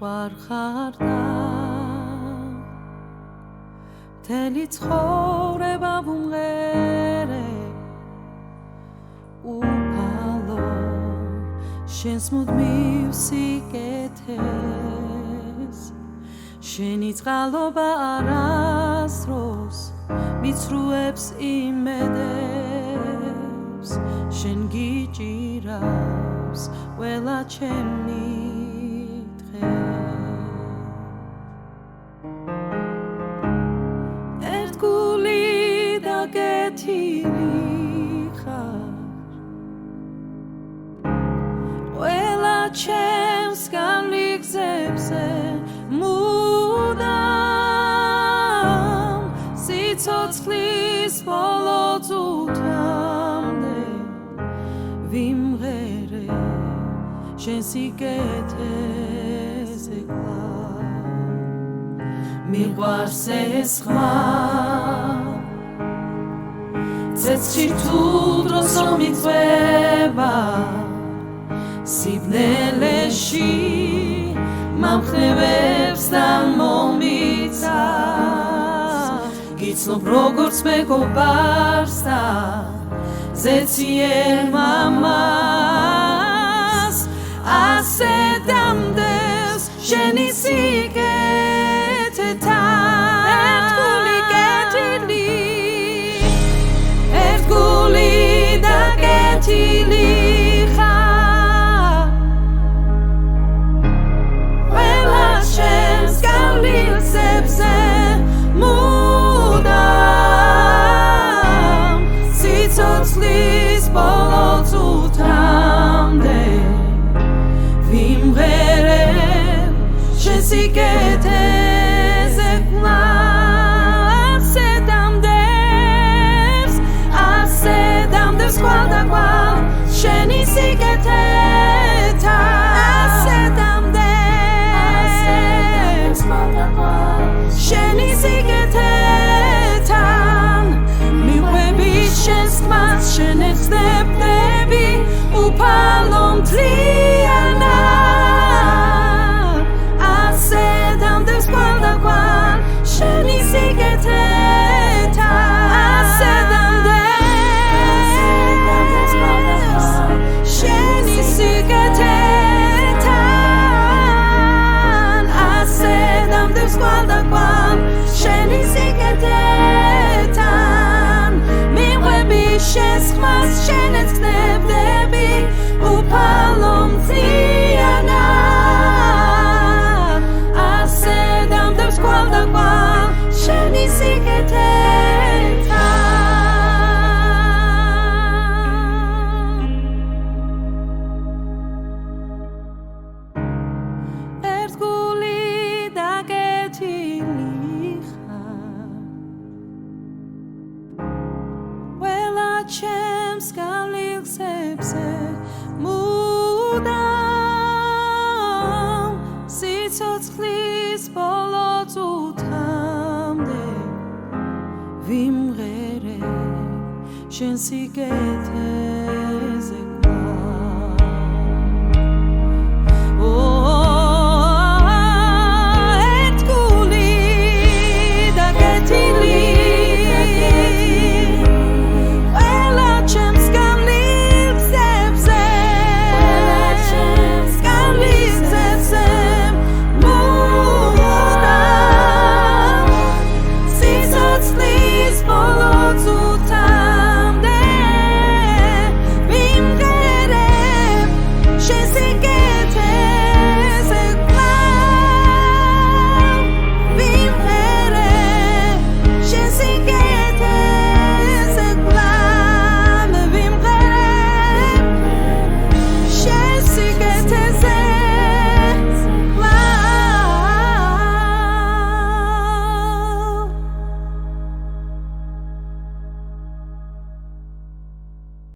მყარ ხარ და მთელი ცხოვრება ვუმღერე უფალო შენს მუდმივ სიკეთეს შენი წყალობა არასდროს მიცრუებს იმედებს შენ გიჭირავს ყველა ჩემი დღე ერთგული და კეთილი ხარ ყველა ჩემს განლიგზებზე მუდამ სიცოცხლის ბოლო წუთამდე ვიმღერე შენ სიკეთეზე კვლავ მიყვარს ეს ხმა ცეცხლში თუ დროს მომიწვება სიბნელეში მამხნევებს და მომიცავს გიცნობ როგორც მეგობარს და ზეციერ მამას ასე დამდეს შენი სიკეთეთა ერთგული კეთილი ერთგული და კეთილი ხარ ყველა ჩემს გავლილსებზე მუდამ სიცოცხლის ბოლო წუთამდე ვიმღერე შენ სიკეთეზე კვლავ ასე დამდეს კვალ და კვალ შენი სიკეთეთა ასე დამდეს კვალ და კვალ შენი სიკეთეთან მიყვები შენს ხმას შენ ეხსნებდები უფალო მთლიანად ასე დამდეს კვალ და კვალ შენი სიკეთეთა ასე დამდეს კვალ და კვალ შენი სიკეთეთან ასე დამდეს კვალ და კვალ შენი სიკეთეთან მიყვები შენს ხმას შენ ეხსნებდები უფალო მთლიანად ასე დამდეს კვალ და კვალ შენი სიკეთეთან ერთგული და კეთილი ხარ ყველა ჩემს გავლილსებზე მუდამ სიცოცხლის ბოლო წუთამდე ვიმღერე შენ სიკეთეზე